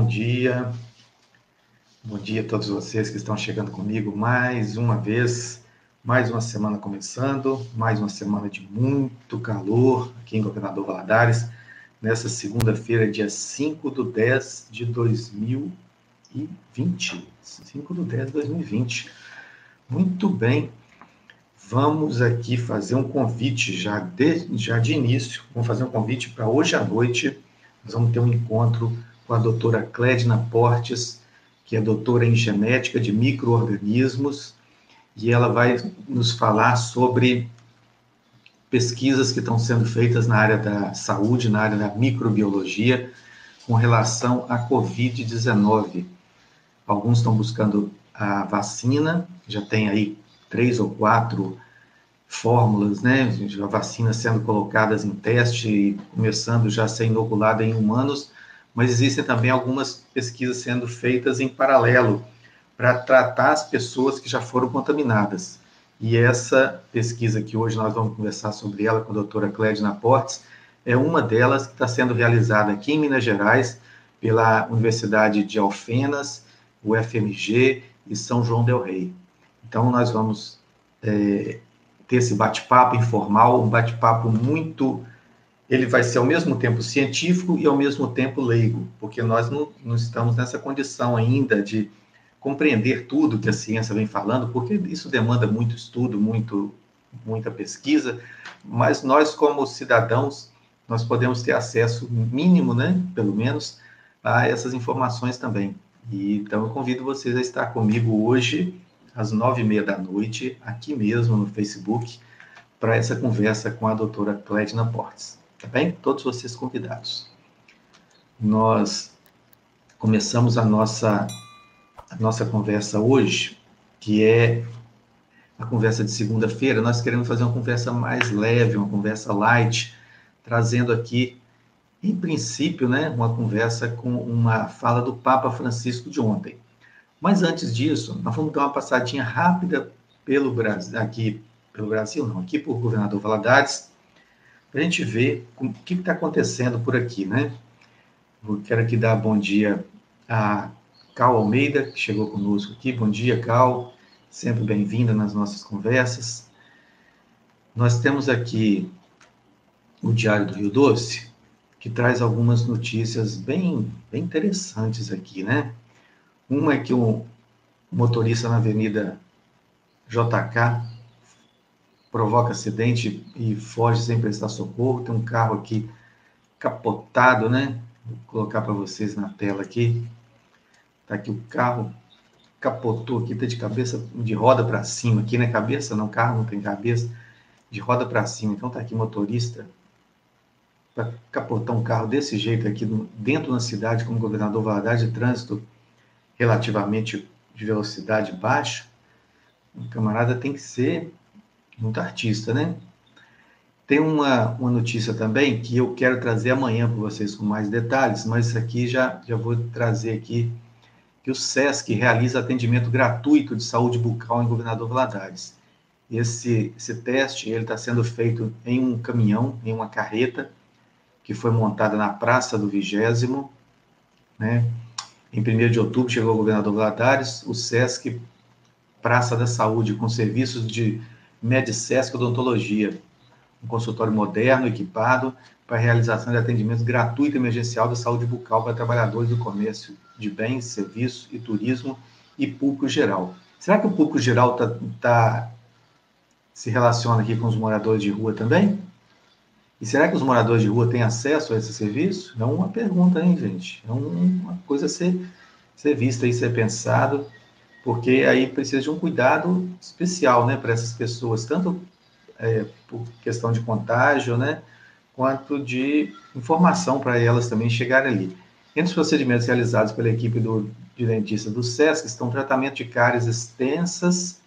dia. Bom dia a todos vocês que estão chegando comigo mais uma vez, mais uma semana começando, mais uma semana de muito calor aqui em Governador Valadares, nessa segunda-feira, dia 5/10/2020. 5/10/2020. Muito bem. Vamos aqui fazer um convite já de início. Vamos fazer um convite para hoje à noite. Nós vamos ter um encontro com a doutora Clédina Portes, que é doutora em genética de micro-organismos, e ela vai nos falar sobre pesquisas que estão sendo feitas na área da saúde, na área da microbiologia, com relação à Covid-19. Alguns estão buscando a vacina, já tem aí 3 ou 4 fórmulas, né, a vacina sendo colocadas em teste e começando já a ser inoculada em humanos, mas existem também algumas pesquisas sendo feitas em paralelo para tratar as pessoas que já foram contaminadas. E essa pesquisa que hoje nós vamos conversar sobre ela com a doutora Clédina Portes, é uma delas que está sendo realizada aqui em Minas Gerais pela Universidade de Alfenas, o FMG e São João del Rei. Então, nós vamos ter esse bate-papo informal, um bate-papo muito... Ele vai ser ao mesmo tempo científico e ao mesmo tempo leigo, porque nós não estamos nessa condição ainda de compreender tudo que a ciência vem falando, porque isso demanda muito estudo, muita pesquisa, mas nós, como cidadãos, nós podemos ter acesso mínimo, né, pelo menos, a essas informações também. E, então, eu convido vocês a estar comigo hoje, às 9h30 aqui mesmo no Facebook, para essa conversa com a doutora Clédina Portes. Tá bem? Todos vocês convidados. Nós começamos a nossa conversa hoje, que é a conversa de segunda-feira. Nós queremos fazer uma conversa mais leve, uma conversa light, trazendo aqui, em princípio, né, uma conversa com uma fala do Papa Francisco de ontem. Mas antes disso, nós vamos dar uma passadinha rápida aqui por Governador Valadares, para a gente ver o que está acontecendo por aqui, né? Eu quero aqui dar bom dia a Cal Almeida, que chegou conosco aqui. Bom dia, Cal. Sempre bem-vinda nas nossas conversas. Nós temos aqui o Diário do Rio Doce, que traz algumas notícias bem interessantes aqui, né? Uma é que um motorista na Avenida JK provoca acidente e foge sem prestar socorro. Tem um carro aqui capotado, né? Vou colocar para vocês na tela aqui. Tá aqui o carro capotou aqui, tá de roda para cima aqui, né? Cabeça não, carro não tem cabeça, de roda para cima. Então tá aqui motorista para capotar um carro desse jeito aqui dentro da cidade, como Governador Valadares, de trânsito relativamente de velocidade baixa. O camarada tem que ser muito artista, né? Tem uma notícia também que eu quero trazer amanhã para vocês com mais detalhes, mas isso aqui já vou trazer aqui, que o SESC realiza atendimento gratuito de saúde bucal em Governador Valadares. Esse teste ele está sendo feito em um caminhão, em uma carreta, que foi montada na Praça do 20º, né? Em 1º de outubro chegou o Governador Valadares, o SESC Praça da Saúde, com serviços de MedSesc Odontologia, um consultório moderno, equipado, para a realização de atendimento gratuito e emergencial da saúde bucal para trabalhadores do comércio de bens, serviços e turismo e público geral. Será que o público geral se relaciona aqui com os moradores de rua também? E será que os moradores de rua têm acesso a esse serviço? É uma pergunta, hein, gente? É uma coisa a ser vista e ser pensado, porque aí precisa de um cuidado especial, né, para essas pessoas, tanto por questão de contágio, né, quanto de informação para elas também chegarem ali. Entre os procedimentos realizados pela equipe de dentista do SESC estão tratamento de cáries extensas,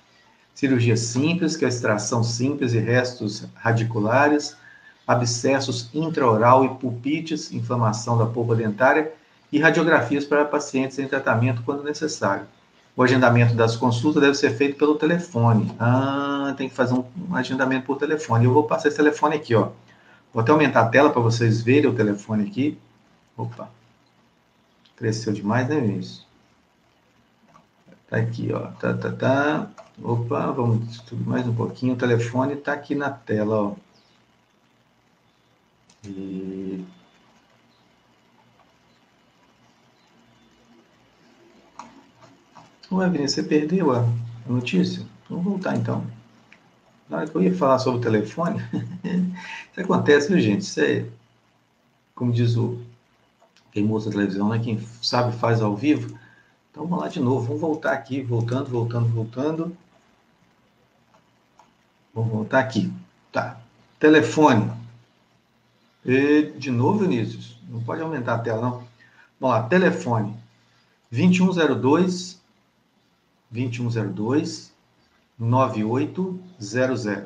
cirurgia simples, que é a extração simples e restos radiculares, abscessos intraoral e pulpites, inflamação da polpa dentária e radiografias para pacientes em tratamento quando necessário. O agendamento das consultas deve ser feito pelo telefone. Tem que fazer um agendamento por telefone. Eu vou passar esse telefone aqui, ó. Vou até aumentar a tela para vocês verem o telefone aqui. Opa. Cresceu demais, né, Vinícius? Tá aqui, ó. Tá. Opa, vamos subir mais um pouquinho. O telefone tá aqui na tela, ó. E... Ué, Vinícius, você perdeu a notícia? Vamos voltar, então. Na hora que eu ia falar sobre o telefone, isso acontece, viu, gente? Isso é, como diz o quem moça da televisão, né? Quem sabe faz ao vivo. Então, vamos lá de novo. Vamos voltar aqui, voltando. Vamos voltar aqui. Tá. Telefone. E, de novo, Vinícius, não pode aumentar a tela, não. Vamos lá, telefone. 2102 9800.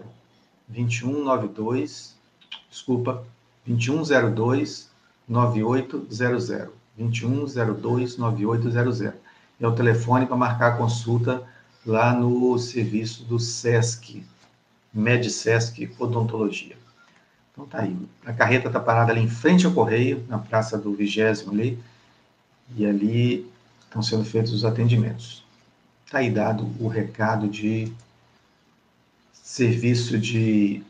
2192, desculpa, 2102 9800. 2102 9800. É o telefone para marcar a consulta lá no serviço do SESC, MedSesc Odontologia. Então tá aí. A carreta está parada ali em frente ao Correio, na Praça do 20º ali, e ali estão sendo feitos os atendimentos. Está aí dado o recado de serviço de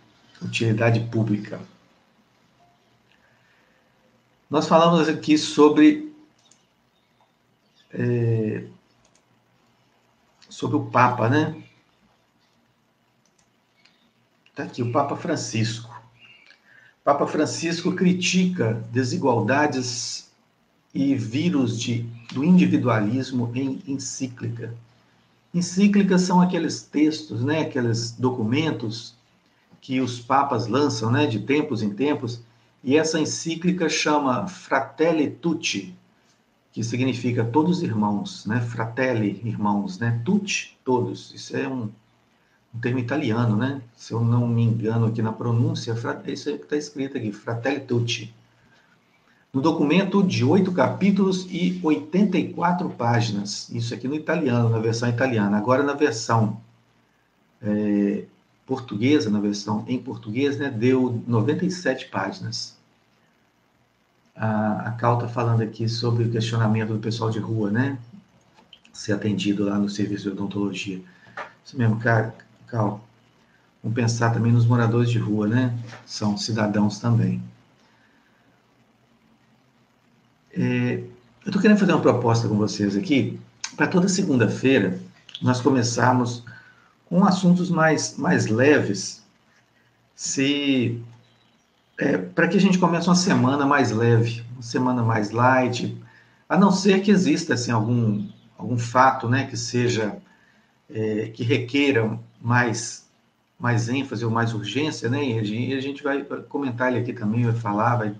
utilidade pública. Nós falamos aqui sobre o Papa, né? Está aqui, o Papa Francisco. O Papa Francisco critica desigualdades e vírus do individualismo em encíclica. Encíclicas são aqueles textos, né, aqueles documentos que os papas lançam, né, de tempos em tempos, e essa encíclica chama Fratelli Tutti, que significa todos irmãos, né, fratelli, irmãos, né, tutti, todos. Isso é um termo italiano, né? Se eu não me engano aqui na pronúncia, isso aí que está escrito aqui, Fratelli Tutti. No documento de 8 capítulos e 84 páginas. Isso aqui no italiano, na versão italiana. Agora, na versão portuguesa, na versão em português, né, deu 97 páginas. A Cal está falando aqui sobre o questionamento do pessoal de rua, né? Ser atendido lá no serviço de odontologia. Isso mesmo, Cal. Vamos pensar também nos moradores de rua, né? São cidadãos também. Eu estou querendo fazer uma proposta com vocês aqui, para toda segunda-feira nós começarmos com assuntos mais leves, para que a gente comece uma semana mais leve, uma semana mais light, a não ser que exista assim, algum fato, né, que seja, que requeira mais ênfase ou mais urgência, né, e a gente vai comentar ele aqui também, vai falar,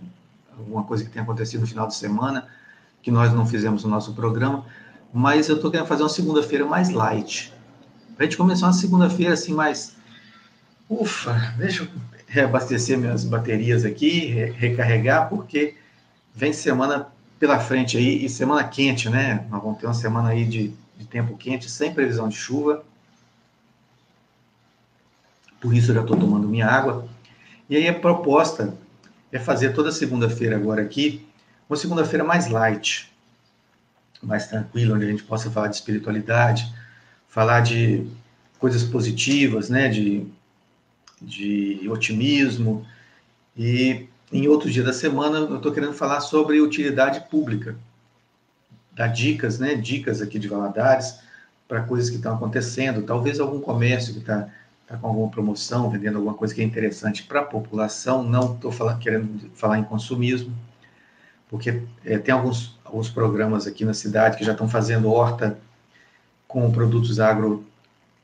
alguma coisa que tenha acontecido no final de semana, que nós não fizemos no nosso programa, mas eu estou querendo fazer uma segunda-feira mais light, para a gente começar uma segunda-feira assim mais, deixa eu reabastecer minhas baterias aqui, recarregar, porque vem semana pela frente aí, e semana quente, né? Nós vamos ter uma semana aí de tempo quente, sem previsão de chuva, por isso eu já estou tomando minha água, e aí a proposta é fazer toda segunda-feira agora aqui, uma segunda-feira mais light, mais tranquila, onde a gente possa falar de espiritualidade, falar de coisas positivas, né, de otimismo, e em outro dia da semana eu estou querendo falar sobre utilidade pública, dar dicas, né, dicas aqui de Valadares, para coisas que estão acontecendo, talvez algum comércio que está com alguma promoção, vendendo alguma coisa que é interessante para a população, não estou querendo falar em consumismo, porque tem alguns programas aqui na cidade que já estão fazendo horta com produtos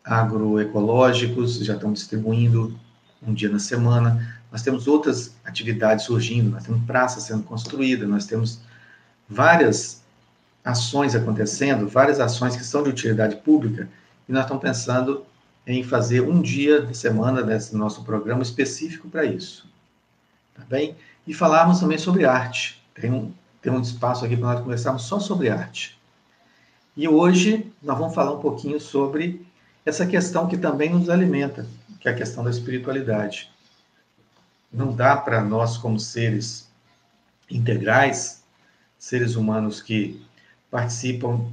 agroecológicos, já estão distribuindo um dia na semana. Nós temos outras atividades surgindo, nós temos praças sendo construídas, nós temos várias ações acontecendo, várias ações que são de utilidade pública, e nós estamos pensando em fazer um dia de semana desse nosso programa específico para isso. Tá bem? E falarmos também sobre arte. Tem um espaço aqui para nós conversarmos só sobre arte. E hoje nós vamos falar um pouquinho sobre essa questão que também nos alimenta, que é a questão da espiritualidade. Não dá para nós, como seres integrais, seres humanos que participam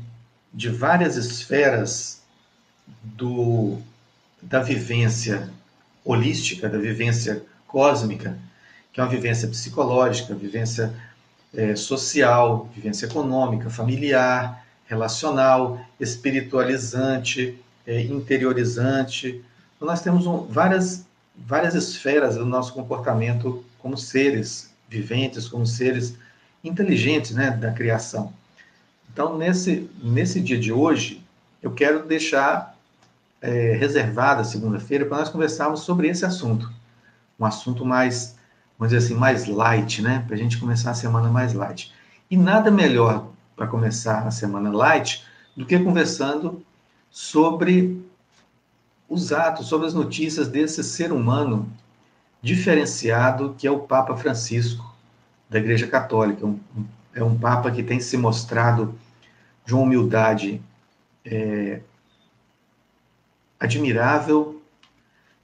de várias esferas da vivência holística, da vivência cósmica, que é uma vivência psicológica, vivência social, vivência econômica, familiar, relacional, espiritualizante, interiorizante. Então, nós temos várias esferas do nosso comportamento como seres viventes, como seres inteligentes, né, da criação. Então, nesse dia de hoje, eu quero deixar reservada a segunda-feira para nós conversarmos sobre esse assunto. Um assunto mais, vamos dizer assim, mais light, né? Para a gente começar a semana mais light. E nada melhor para começar a semana light do que conversando sobre os atos, sobre as notícias desse ser humano diferenciado que é o Papa Francisco, da Igreja Católica. É um Papa que tem se mostrado de uma humildade admirável,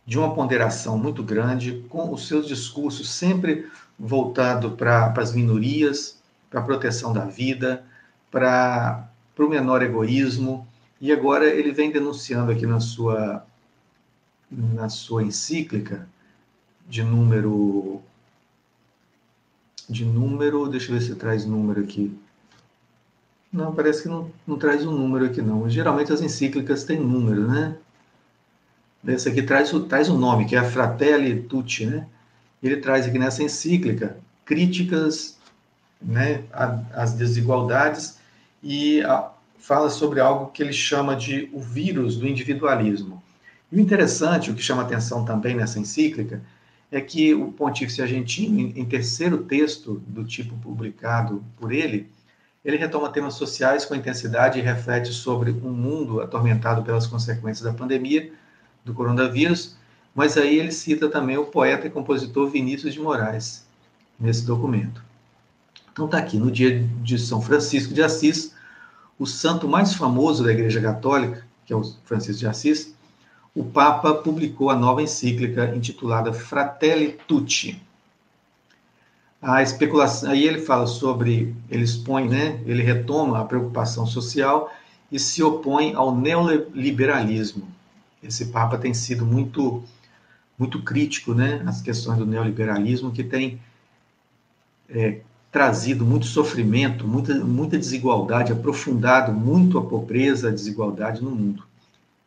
de uma ponderação muito grande, com os seus discursos sempre voltado para as minorias, para a proteção da vida, para o menor egoísmo. E agora ele vem denunciando aqui na sua encíclica de número, deixa eu ver se traz número aqui. Não, parece que não traz um número aqui não. Geralmente as encíclicas têm número, né? Esse aqui traz um nome, que é a Fratelli Tutti, né? Ele traz aqui nessa encíclica críticas, né, às desigualdades e fala sobre algo que ele chama de o vírus do individualismo. E o interessante, o que chama atenção também nessa encíclica, é que o pontífice argentino, em terceiro texto do tipo publicado por ele retoma temas sociais com intensidade e reflete sobre um mundo atormentado pelas consequências da pandemia do coronavírus, mas aí ele cita também o poeta e compositor Vinícius de Moraes, nesse documento. Então está aqui, no dia de São Francisco de Assis, o santo mais famoso da Igreja Católica, que é o Francisco de Assis, o Papa publicou a nova encíclica intitulada Fratelli Tutti. A especulação, aí ele fala sobre, ele expõe, né, ele retoma a preocupação social e se opõe ao neoliberalismo. Esse Papa tem sido muito crítico, né, às questões do neoliberalismo, que tem trazido muito sofrimento, muita desigualdade, aprofundado muito a pobreza, a desigualdade no mundo.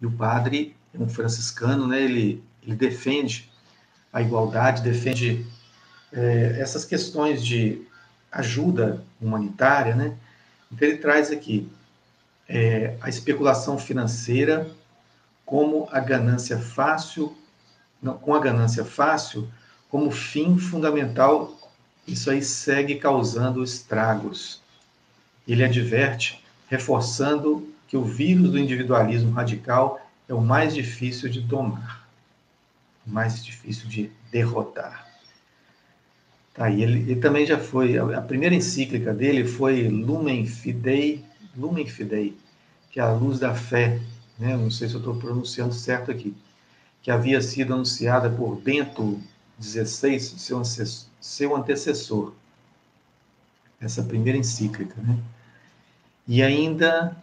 E o padre é um franciscano, né, ele defende a igualdade, defende essas questões de ajuda humanitária, né? Então ele traz aqui a especulação financeira como a ganância fácil, com a ganância fácil como fim fundamental, isso aí segue causando estragos. Ele adverte, reforçando que o vírus do individualismo radical é o mais difícil de domar, o mais difícil de derrotar. Tá, e ele também já foi, a primeira encíclica dele foi Lumen Fidei, que é a luz da fé, né? Não sei se eu estou pronunciando certo aqui, que havia sido anunciada por Bento XVI, seu antecessor, essa primeira encíclica, né? E ainda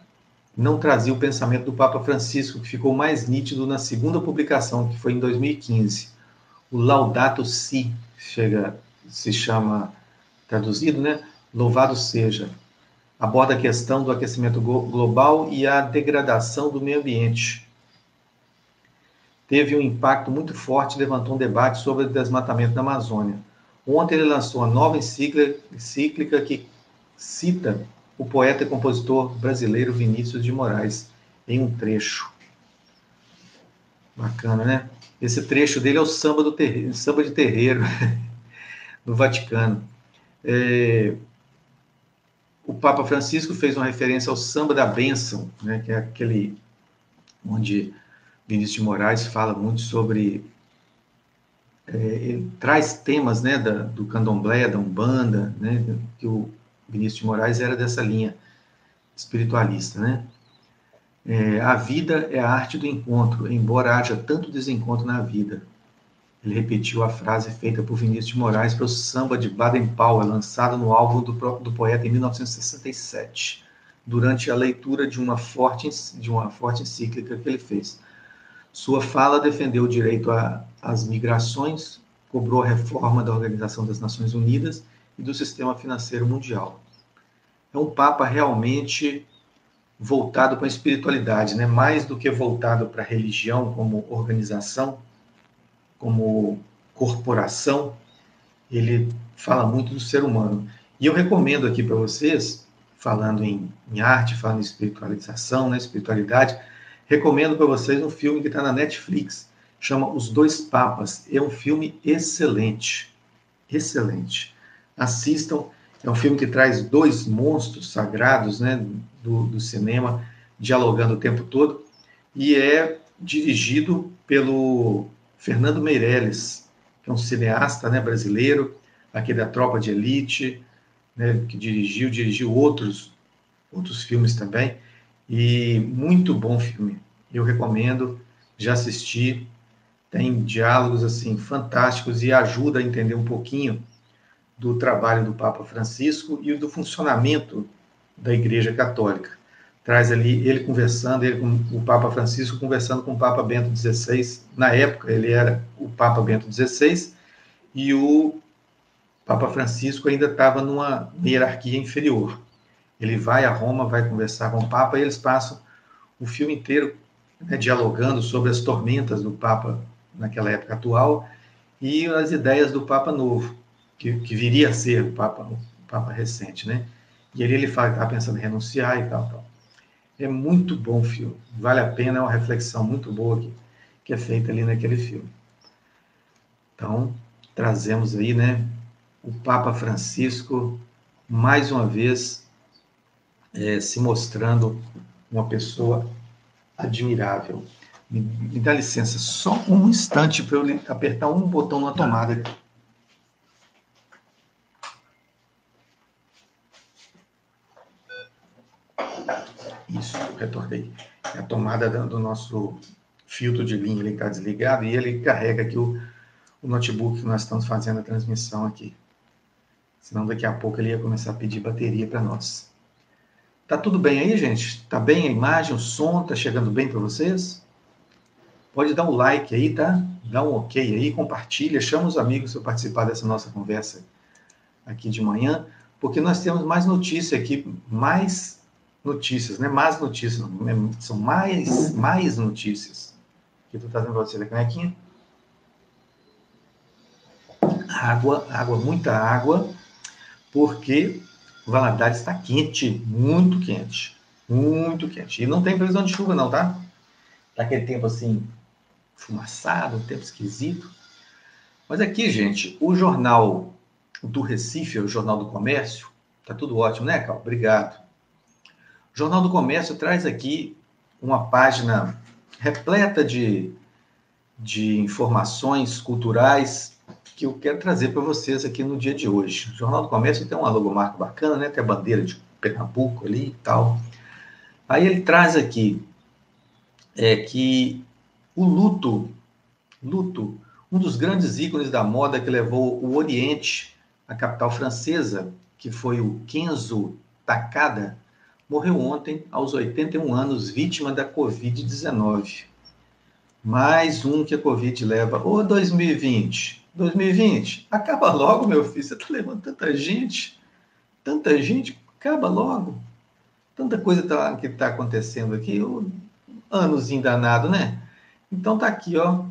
não trazia o pensamento do Papa Francisco, que ficou mais nítido na segunda publicação, que foi em 2015, o Laudato Si, se chama, traduzido, né? Louvado seja. Aborda a questão do aquecimento global e a degradação do meio ambiente. Teve um impacto muito forte e levantou um debate sobre o desmatamento da Amazônia. Ontem ele lançou uma nova encíclica que cita o poeta e compositor brasileiro Vinícius de Moraes em um trecho. Bacana, né? Esse trecho dele é o samba de terreiro no Vaticano. O Papa Francisco fez uma referência ao samba da bênção, né, que é aquele onde Vinícius de Moraes fala muito sobre... ele traz temas, né, do candomblé, da Umbanda, né, que o Vinícius de Moraes era dessa linha espiritualista, né? A vida é a arte do encontro, embora haja tanto desencontro na vida. Ele repetiu a frase feita por Vinícius de Moraes para o samba de Baden Powell, lançado no álbum do poeta em 1967. durante a leitura de uma forte encíclica que ele fez. Sua fala defendeu o direito às migrações, cobrou a reforma da Organização das Nações Unidas e do sistema financeiro mundial. É um Papa realmente voltado para a espiritualidade, né? Mais do que voltado para a religião como organização, como corporação, ele fala muito do ser humano. E eu recomendo aqui para vocês, falando em arte, falando em espiritualização, né, espiritualidade, recomendo para vocês um filme que está na Netflix, chama Os Dois Papas. É um filme excelente, excelente. Assistam, é um filme que traz dois monstros sagrados, né, do cinema, dialogando o tempo todo, e é dirigido pelo Fernando Meirelles, que é um cineasta, né, brasileiro, aqui da Tropa de Elite, né, que dirigiu outros filmes também, e muito bom filme. Eu recomendo, já assisti, tem diálogos assim fantásticos e ajuda a entender um pouquinho do trabalho do Papa Francisco e do funcionamento da Igreja Católica. Traz ali ele conversando, ele com o Papa Francisco conversando com o Papa Bento XVI. Na época, ele era o Papa Bento XVI e o Papa Francisco ainda estava numa hierarquia inferior. Ele vai a Roma, vai conversar com o Papa e eles passam o filme inteiro, né, dialogando sobre as tormentas do Papa naquela época atual e as ideias do Papa novo, que viria a ser o Papa recente, né? E ele fala que está pensando em renunciar e tal. É muito bom o filme, vale a pena, é uma reflexão muito boa que é feita ali naquele filme. Então, trazemos aí, né, o Papa Francisco, mais uma vez, se mostrando uma pessoa admirável. Me dá licença, só um instante para eu apertar um botão na tomada aqui. Isso, retornei. É a tomada do nosso filtro de linha, ele está desligado e ele carrega aqui o notebook que nós estamos fazendo a transmissão aqui. Senão daqui a pouco ele ia começar a pedir bateria para nós. Tá tudo bem aí, gente? Tá bem a imagem, o som? Tá chegando bem para vocês? Pode dar um like aí, tá? Dá um ok aí, compartilha, chama os amigos para participar dessa nossa conversa aqui de manhã, porque nós temos mais notícia aqui, mais notícias, né? Mais notícias, são mais notícias que eu tô trazendo para você da canequinha. Água, muita água, porque Valadares está quente, muito quente, muito quente. E não tem previsão de chuva não, tá? Tá aquele tempo assim, fumaçado, um tempo esquisito. Mas aqui, gente, o Jornal do Recife, o Jornal do Comércio, tá tudo ótimo, né, Cal? Obrigado. O Jornal do Comércio traz aqui uma página repleta de informações culturais que eu quero trazer para vocês aqui no dia de hoje. O Jornal do Comércio tem uma logomarca bacana, né? Tem a bandeira de Pernambuco ali e tal. Aí ele traz aqui que o luto, um dos grandes ícones da moda que levou o Oriente à capital francesa, que foi o Kenzo Takada, morreu ontem aos 81 anos, vítima da Covid-19. Mais um que a Covid leva. Ô, 2020, acaba logo, meu filho. Você tá levando tanta gente, acaba logo. Tanta coisa que tá acontecendo aqui, anozinho danado, né? Então tá aqui, ó,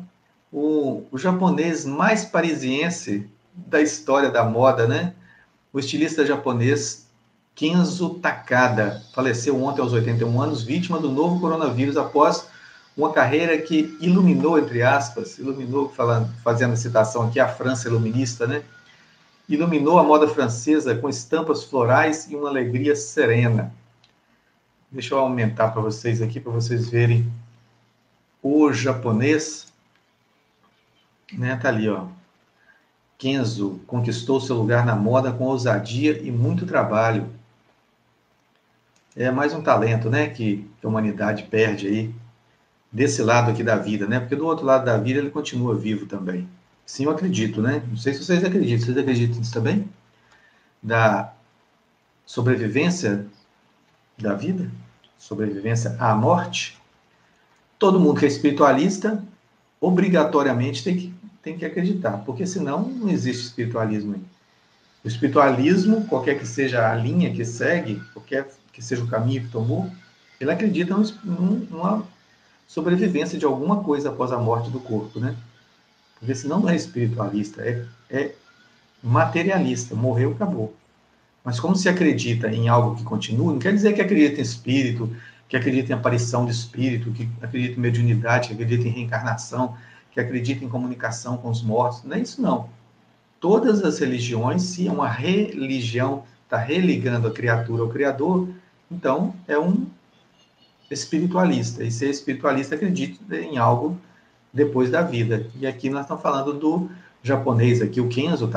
o japonês mais parisiense da história da moda, né? O estilista japonês Kenzo Takada faleceu ontem aos 81 anos, vítima do novo coronavírus após uma carreira que iluminou, entre aspas, fazendo citação aqui, a França iluminista, né? Iluminou a moda francesa com estampas florais e uma alegria serena. Deixa eu aumentar para vocês aqui, para vocês verem o japonês, né? Tá ali, ó. Kenzo conquistou seu lugar na moda com ousadia e muito trabalho. É mais um talento, né, que a humanidade perde aí, desse lado aqui da vida, né? Porque do outro lado da vida ele continua vivo também. Sim, eu acredito, né? Não sei se vocês acreditam. Vocês acreditam nisso também? Da sobrevivência da vida, sobrevivência à morte, todo mundo que é espiritualista obrigatoriamente tem que acreditar, porque senão não existe espiritualismo aí. O espiritualismo, qualquer que seja a linha que segue, qualquer que seja o caminho que tomou, ele acredita numa sobrevivência de alguma coisa após a morte do corpo, né? Porque senão não é espiritualista, é materialista, morreu, acabou. Mas como se acredita em algo que continua, não quer dizer que acredita em espírito, que acredita em aparição de espírito, que acredita em mediunidade, que acredita em reencarnação, que acredita em comunicação com os mortos. Não é isso, não. Todas as religiões, se uma religião está religando a criatura ao Criador, então é um espiritualista. E ser espiritualista acredita em algo depois da vida. E aqui nós estamos falando do japonês, aqui, o Kenzo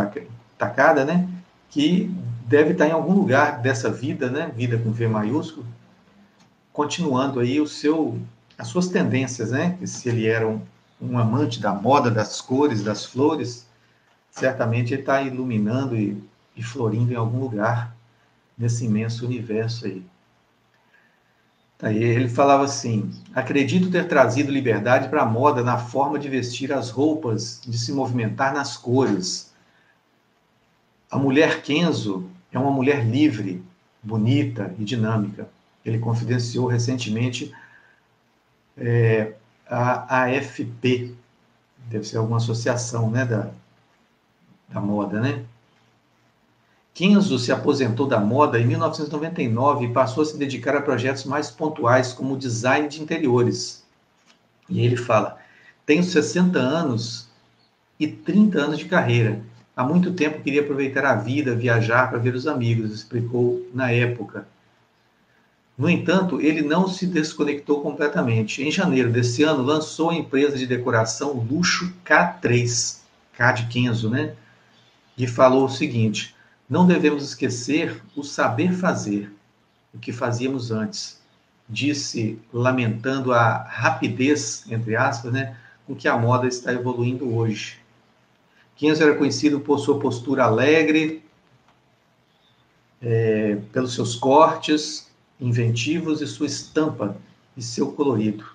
Takada, né? Que deve estar em algum lugar dessa vida, né? Vida com V maiúsculo, continuando aí as suas tendências, né? Que se ele era um amante da moda, das cores, das flores, certamente ele está iluminando e florindo em algum lugar nesse imenso universo aí. Aí ele falava assim: acredito ter trazido liberdade para a moda na forma de vestir as roupas, de se movimentar nas cores. A mulher Kenzo é uma mulher livre, bonita e dinâmica. Ele confidenciou recentemente a AFP, deve ser alguma associação, né, da moda, né? Kenzo se aposentou da moda em 1999 e passou a se dedicar a projetos mais pontuais, como o design de interiores. E ele fala: tenho 60 anos e 30 anos de carreira. Há muito tempo queria aproveitar a vida, viajar para ver os amigos, explicou na época. No entanto, ele não se desconectou completamente. Em janeiro desse ano, lançou a empresa de decoração Luxo K3, K de Kenzo, né? E falou o seguinte: não devemos esquecer o saber fazer, o que fazíamos antes. Disse, lamentando a rapidez, entre aspas, né, com que a moda está evoluindo hoje. Kenzo era conhecido por sua postura alegre, pelos seus cortes inventivos e sua estampa e seu colorido.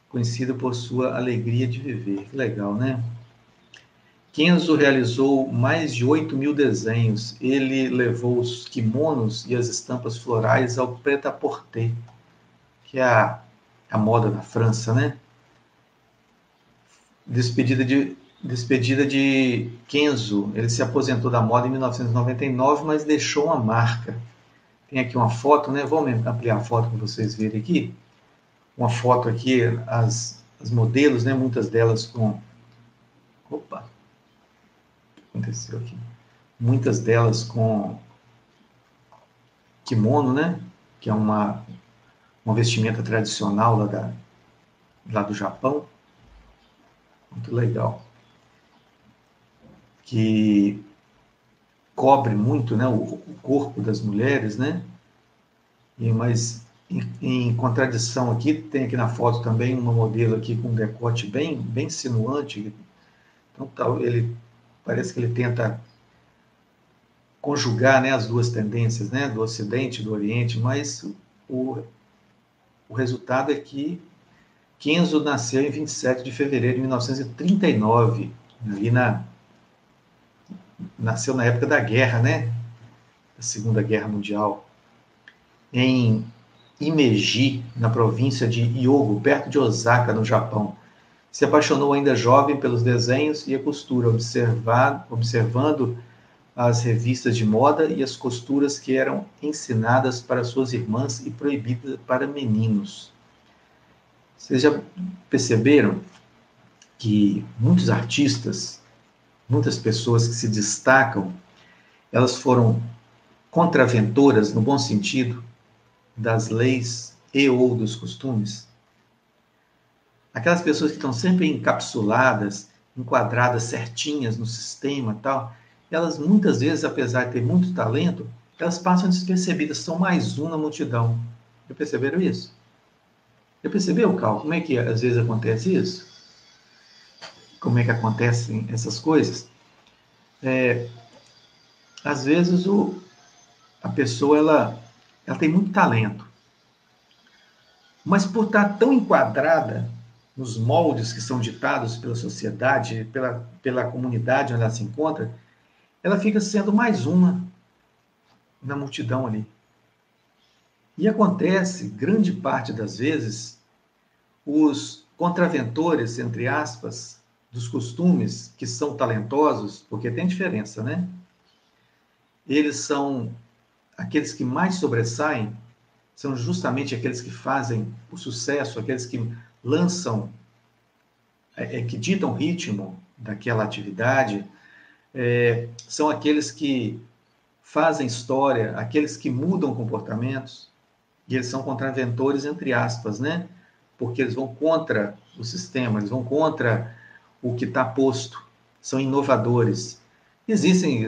Conhecido por sua alegria de viver. Que legal, né? Kenzo realizou mais de 8.000 desenhos. Ele levou os kimonos e as estampas florais ao prêt-à-porter, que é a moda na França, né? Despedida de Kenzo. Ele se aposentou da moda em 1999, mas deixou uma marca. Tem aqui uma foto, né? Vamos ampliar a foto para vocês verem aqui. Uma foto aqui, as modelos, né? Muitas delas com... Opa! Aconteceu aqui. Muitas delas com kimono, né? Que é uma vestimenta tradicional lá do Japão. Muito legal. Que cobre muito, né, o corpo das mulheres, né? Mas em contradição aqui, tem aqui na foto também uma modelo aqui com um decote bem sinuante. Então parece que ele tenta conjugar, né, as duas tendências, né, do Ocidente e do Oriente, mas o resultado é que Kenzo nasceu em 27 de fevereiro de 1939, nasceu na época da guerra, né, da Segunda Guerra Mundial, em Imeji, na província de Hyogo, perto de Osaka, no Japão. Se apaixonou ainda jovem pelos desenhos e a costura, observando as revistas de moda e as costuras que eram ensinadas para suas irmãs e proibidas para meninos. Vocês já perceberam que muitos artistas, muitas pessoas que se destacam, elas foram contraventoras, no bom sentido, das leis e ou dos costumes? Aquelas pessoas que estão sempre encapsuladas, enquadradas certinhas no sistema e tal, elas muitas vezes, apesar de ter muito talento, elas passam despercebidas, são mais um na multidão. Já perceberam isso? Já percebeu, Cal? Como é que às vezes acontece isso? Como é que acontecem essas coisas? Às vezes a pessoa ela tem muito talento. Mas por estar tão enquadrada nos moldes que são ditados pela sociedade, pela comunidade onde ela se encontra, ela fica sendo mais uma na multidão ali. E acontece, grande parte das vezes, os contraventores, entre aspas, dos costumes, que são talentosos, porque tem diferença, né? Eles são aqueles que mais sobressaem, são justamente aqueles que fazem o sucesso, aqueles que lançam, que ditam o ritmo daquela atividade, são aqueles que fazem história, aqueles que mudam comportamentos, e eles são contraventores, entre aspas, né? Porque eles vão contra o sistema, eles vão contra o que está posto, são inovadores. Existem,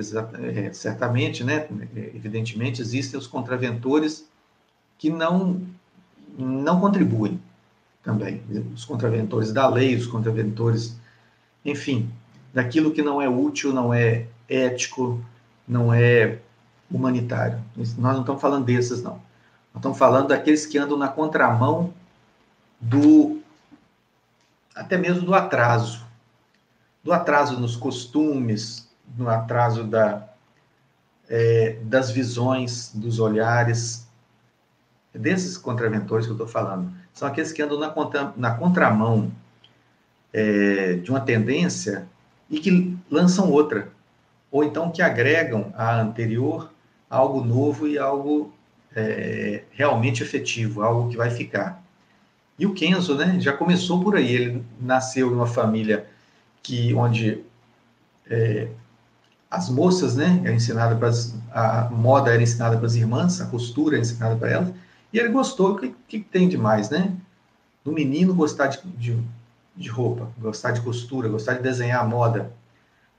certamente, né? Evidentemente, existem os contraventores que não contribuem também. Os contraventores da lei, os contraventores, enfim, daquilo que não é útil, não é ético, não é humanitário. Nós não estamos falando desses, não. Nós estamos falando daqueles que andam na contramão até mesmo do atraso nos costumes, no atraso das visões, dos olhares. Desses contraventores que eu estou falando. São aqueles que andam na contramão de uma tendência e que lançam outra. Ou então que agregam à anterior algo novo e algo realmente efetivo, algo que vai ficar. E o Kenzo, né, já começou por aí. Ele nasceu numa família onde as moças, né, a moda era ensinada para as irmãs, a costura era ensinada para elas, e ele gostou. O que tem de mais, né? Do menino gostar de roupa, gostar de costura, gostar de desenhar a moda.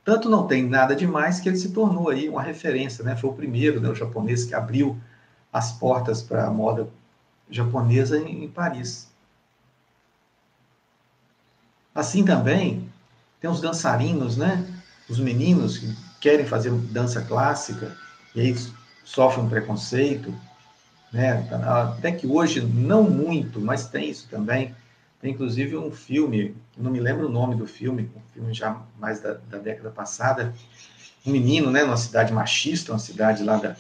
Tanto não tem nada demais que ele se tornou aí uma referência, né? Foi o primeiro, né, o japonês que abriu as portas para a moda japonesa em Paris. Assim também tem os dançarinos, né? Os meninos que querem fazer dança clássica e aí sofrem um preconceito, né? Até que hoje não muito, mas tem isso também. Tem inclusive um filme, não me lembro o nome do filme, um filme já mais da década passada, um menino, né, numa cidade machista, uma cidade lá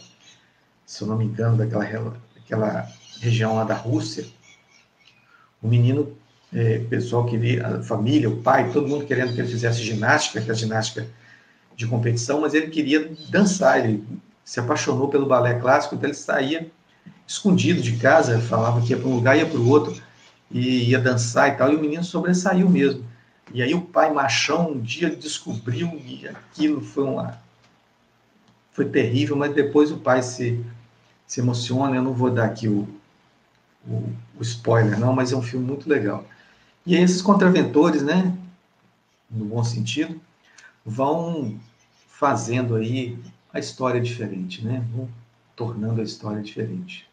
se eu não me engano, daquela região lá da Rússia. O menino, pessoal queria, a família, o pai, todo mundo querendo que ele fizesse ginástica, que é a ginástica de competição, mas ele queria dançar, ele se apaixonou pelo balé clássico, então ele saía escondido de casa, falava que ia para um lugar, ia para o outro, e ia dançar e tal, e o menino sobressaiu mesmo. E aí o pai machão um dia descobriu, e aquilo foi terrível, mas depois o pai se emociona. Eu não vou dar aqui o spoiler, não, mas é um filme muito legal. E aí esses contraventores, né, no bom sentido, vão fazendo aí a história diferente, né? Vão tornando a história diferente.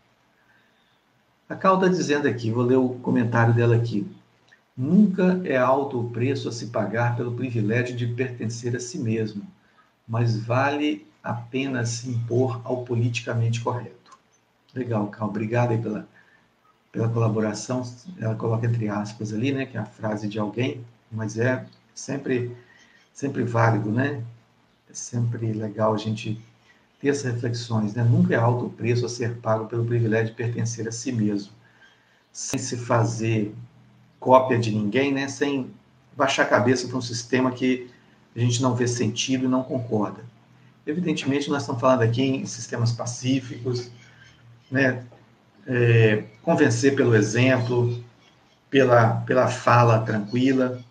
A Cal está dizendo aqui, vou ler o comentário dela aqui. Nunca é alto o preço a se pagar pelo privilégio de pertencer a si mesmo, mas vale a pena se impor ao politicamente correto. Legal, Cal, obrigado aí pela colaboração. Ela coloca entre aspas ali, né, que é a frase de alguém, mas é sempre válido, né? É sempre legal a gente ter essas reflexões, né? Nunca é alto o preço a ser pago pelo privilégio de pertencer a si mesmo, sem se fazer cópia de ninguém, né? Sem baixar a cabeça para um sistema que a gente não vê sentido e não concorda. Evidentemente, nós estamos falando aqui em sistemas pacíficos, né? Convencer pelo exemplo, pela fala tranquila,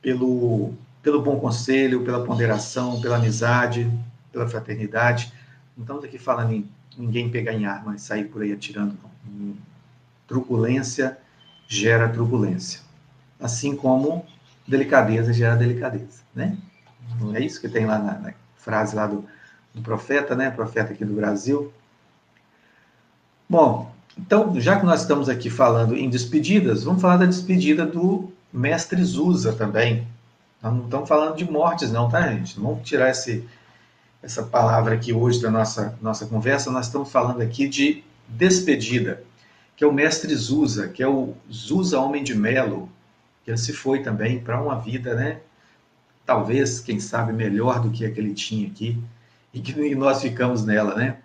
pelo bom conselho, pela ponderação, pela amizade, pela fraternidade. Não estamos aqui falando em ninguém pegar em arma e sair por aí atirando. Truculência gera turbulência. Assim como delicadeza gera delicadeza, né? Não é isso que tem lá na frase lá do profeta, né? Profeta aqui do Brasil. Bom, então, já que nós estamos aqui falando em despedidas, vamos falar da despedida do mestre Zusa também. Nós não estamos falando de mortes não, tá, gente? Não vamos tirar essa palavra aqui hoje da nossa conversa. Nós estamos falando aqui de Despedida, que é o mestre Zusa, que é o Zusa Homem de Melo, que ele se foi também para uma vida, né? Talvez, quem sabe, melhor do que a que ele tinha aqui, e que nós ficamos nela, né?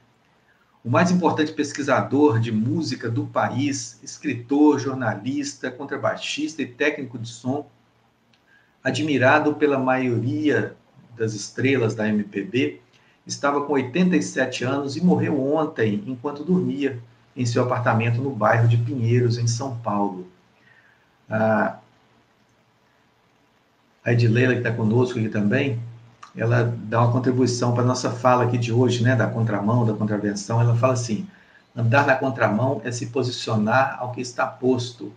O mais importante pesquisador de música do país, escritor, jornalista, contrabaixista e técnico de som, admirado pela maioria das estrelas da MPB, estava com 87 anos e morreu ontem enquanto dormia em seu apartamento no bairro de Pinheiros, em São Paulo. A Edileila, que está conosco aqui também, ela dá uma contribuição para a nossa fala aqui de hoje, né, da contramão, da contravenção. Ela fala assim: andar na contramão é se posicionar ao que está posto,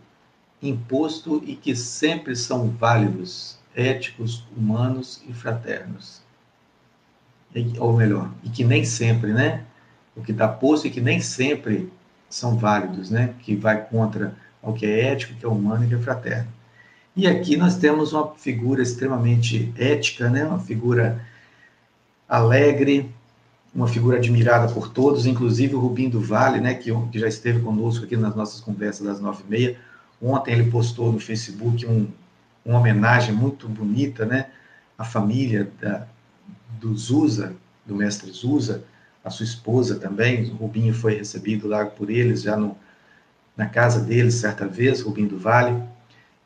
imposto e que sempre são válidos, éticos, humanos e fraternos. Ou melhor, e que nem sempre, né? O que está posto e que nem sempre são válidos, né? Que vai contra o que é ético, que é humano e que é fraterno. E aqui nós temos uma figura extremamente ética, né? Uma figura alegre, uma figura admirada por todos, inclusive o Rubinho do Vale, né? Que já esteve conosco aqui nas nossas conversas das 9h30. Ontem ele postou no Facebook uma homenagem muito bonita, né? À família do Zusa, do mestre Zusa, a sua esposa também. O Rubinho foi recebido lá por eles, já na casa deles, certa vez, Rubinho do Vale.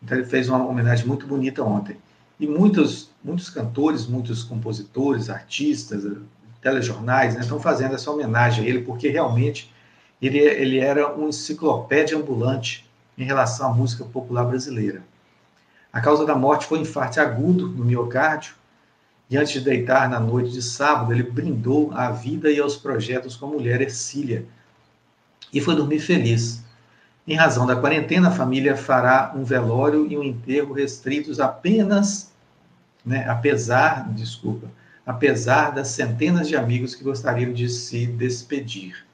Então ele fez uma homenagem muito bonita ontem. E muitos cantores, muitos compositores, artistas, telejornais, né, estão fazendo essa homenagem a ele, porque realmente ele era uma enciclopédia ambulante em relação à música popular brasileira. A causa da morte foi um infarto agudo no miocárdio, e antes de deitar na noite de sábado, ele brindou à vida e aos projetos com a mulher Ercília, e foi dormir feliz. Em razão da quarentena, a família fará um velório e um enterro restritos apenas, né, apesar das centenas de amigos que gostariam de se despedir.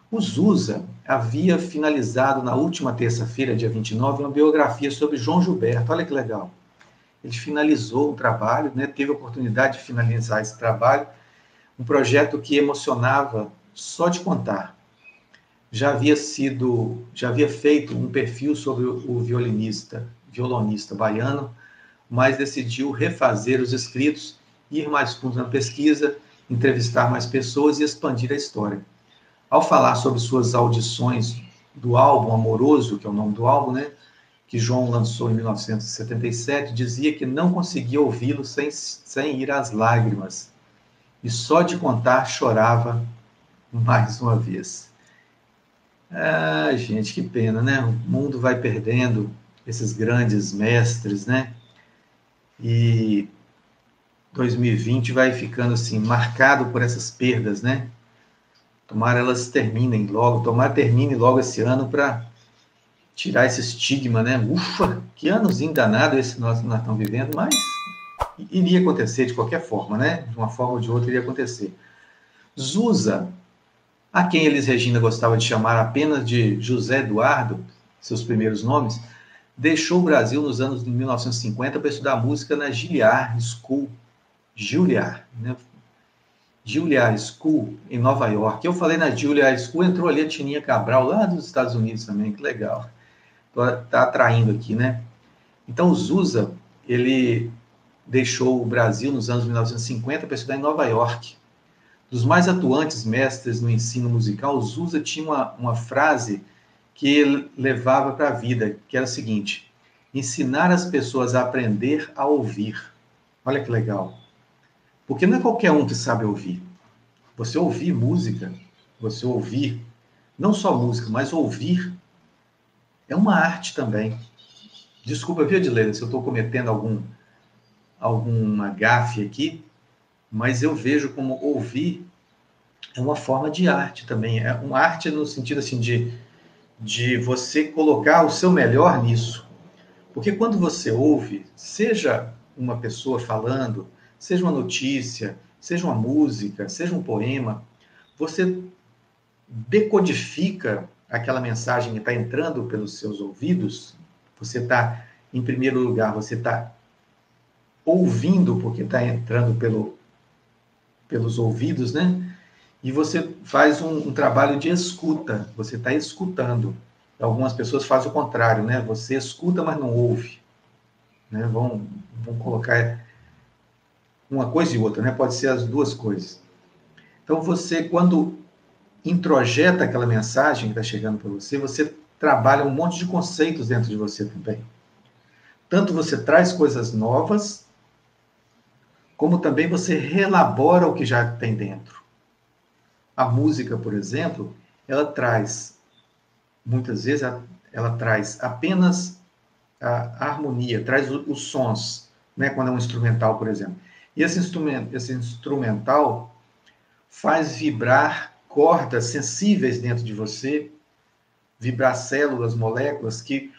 O Zusa havia finalizado na última terça-feira, dia 29, uma biografia sobre João Gilberto. Olha que legal. Ele finalizou o trabalho, né, teve a oportunidade de finalizar esse trabalho, um projeto que emocionava só de contar. Já havia feito um perfil sobre o violonista baiano, mas decidiu refazer os escritos, ir mais fundo na pesquisa, entrevistar mais pessoas e expandir a história. Ao falar sobre suas audições do álbum Amoroso, que é o nome do álbum, né, que João lançou em 1977, dizia que não conseguia ouvi-lo sem ir às lágrimas. E só de contar chorava mais uma vez. Ah, gente, que pena, né? O mundo vai perdendo esses grandes mestres, né? E 2020 vai ficando assim, marcado por essas perdas, né? Tomara elas terminem logo, termine logo esse ano para tirar esse estigma, né? Ufa, que anozinho danado esse nós estamos vivendo, mas iria acontecer de qualquer forma, né? De uma forma ou de outra iria acontecer. Zusa, a quem Elis Regina gostava de chamar apenas de José Eduardo, seus primeiros nomes, deixou o Brasil nos anos de 1950 para estudar música na Juilliard School, Juilliard School, em Nova York. Eu falei na Juilliard School, entrou ali a Tininha Cabral, lá dos Estados Unidos também, que legal. Está atraindo aqui, né? Então, o Zusa, ele deixou o Brasil nos anos 1950 para estudar em Nova York. Dos mais atuantes mestres no ensino musical, o Zusa tinha uma frase que ele levava para a vida, que era a seguinte: ensinar as pessoas a aprender a ouvir. Olha que legal. Porque não é qualquer um que sabe ouvir. Você ouvir música, você ouvir, não só música, mas ouvir, é uma arte também. Desculpa, viu, Edileila, se eu estou cometendo alguma gafe aqui, mas eu vejo como ouvir é uma forma de arte também. É uma arte no sentido assim de você colocar o seu melhor nisso. Porque quando você ouve, seja uma pessoa falando, seja uma notícia, seja uma música, seja um poema, você decodifica aquela mensagem que está entrando pelos seus ouvidos. Você está, em primeiro lugar, você está ouvindo porque está entrando pelos ouvidos, né? e você faz um trabalho de escuta, você está escutando. Algumas pessoas fazem o contrário, né? Você escuta, mas não ouve. Né? Vão colocar uma coisa e outra, né? Pode ser as duas coisas. Então, você, quando introjeta aquela mensagem que está chegando para você, você trabalha um monte de conceitos dentro de você também. Tanto você traz coisas novas, como também você relabora o que já tem dentro. A música, por exemplo, ela traz, muitas vezes, ela traz apenas a harmonia, traz os sons, né, quando é um instrumental, por exemplo. E esse instrumental faz vibrar cordas sensíveis dentro de você, vibrar células, moléculas, que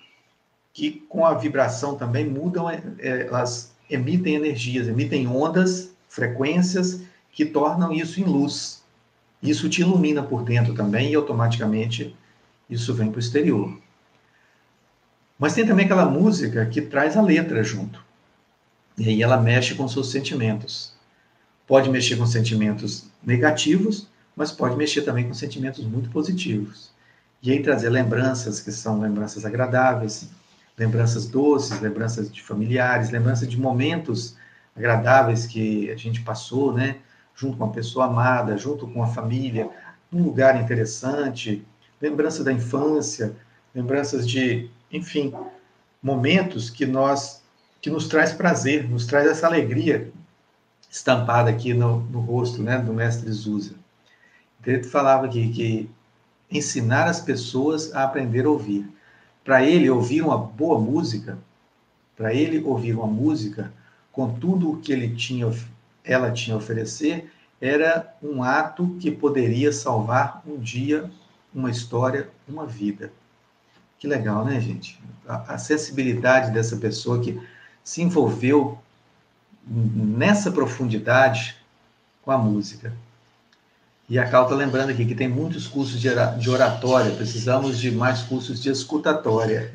com a vibração também mudam, elas emitem energias, emitem ondas, frequências, que tornam isso em luz. Isso te ilumina por dentro também, e automaticamente isso vem para o exterior. Mas tem também aquela música que traz a letra junto. E aí ela mexe com seus sentimentos. Pode mexer com sentimentos negativos, mas pode mexer também com sentimentos muito positivos. E aí trazer lembranças, que são lembranças agradáveis, lembranças doces, lembranças de familiares, lembranças de momentos agradáveis que a gente passou, né? Junto com uma pessoa amada, junto com a família, num lugar interessante, lembrança da infância, lembranças de, enfim, momentos que nos traz prazer, nos traz essa alegria estampada aqui no rosto, né, do mestre Zusa. Ele falava aqui que ensinar as pessoas a aprender a ouvir. Para ele, ouvir uma boa música, para ele ouvir uma música com tudo o que ela tinha a oferecer, era um ato que poderia salvar um dia, uma história, uma vida. Que legal, né, gente? A sensibilidade dessa pessoa que se envolveu nessa profundidade com a música. E a Cal está lembrando aqui que tem muitos cursos de oratória, precisamos de mais cursos de escutatória.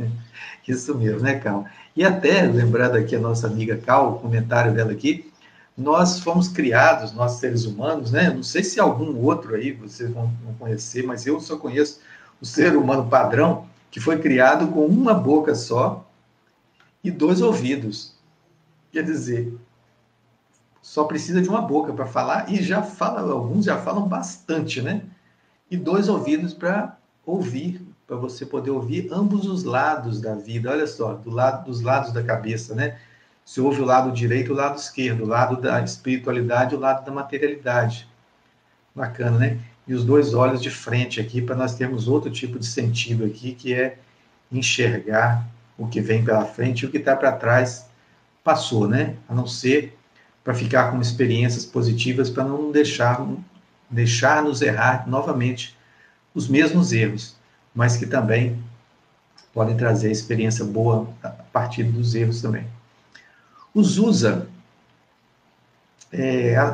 Isso mesmo, né, Cal? E até, lembrando aqui a nossa amiga Cal, o comentário dela aqui, nós fomos criados, nós seres humanos, né? Não sei se algum outro aí vocês vão conhecer, mas eu só conheço o ser humano padrão, que foi criado com uma boca só e 2 ouvidos. Quer dizer, só precisa de uma boca para falar e já fala, alguns já falam bastante, né? E 2 ouvidos para ouvir, para você poder ouvir ambos os lados da vida. Olha só, dos lados da cabeça, né? Você ouve o lado direito e o lado esquerdo, o lado da espiritualidade e o lado da materialidade. Bacana, né? E os 2 olhos de frente aqui, para nós termos outro tipo de sentido aqui, que é enxergar o que vem pela frente e o que está para trás passou, né? A não ser para ficar com experiências positivas, para não deixar-nos errar novamente os mesmos erros, mas que também podem trazer experiência boa a partir dos erros também. O Zusa,